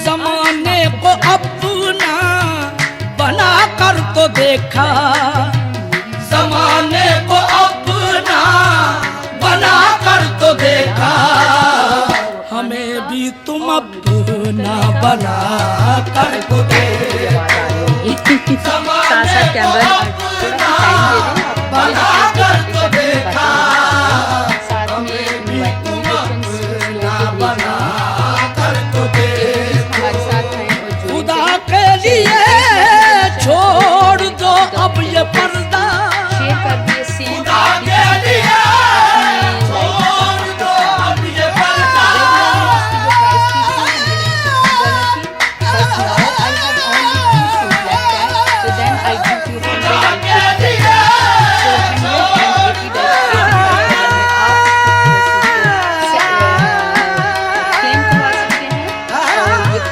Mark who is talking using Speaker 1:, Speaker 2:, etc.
Speaker 1: जमाने को अपना बना कर तो देखा, जमाने को अपना बना कर तो देखा, हमें भी तुम अपना बना कर तो देखा। जमाने को अपना बना कर तो देखा, हमें भी तुम अपना बना कर तो देखा। खुदा के लिए छोड़ दो अब ये पर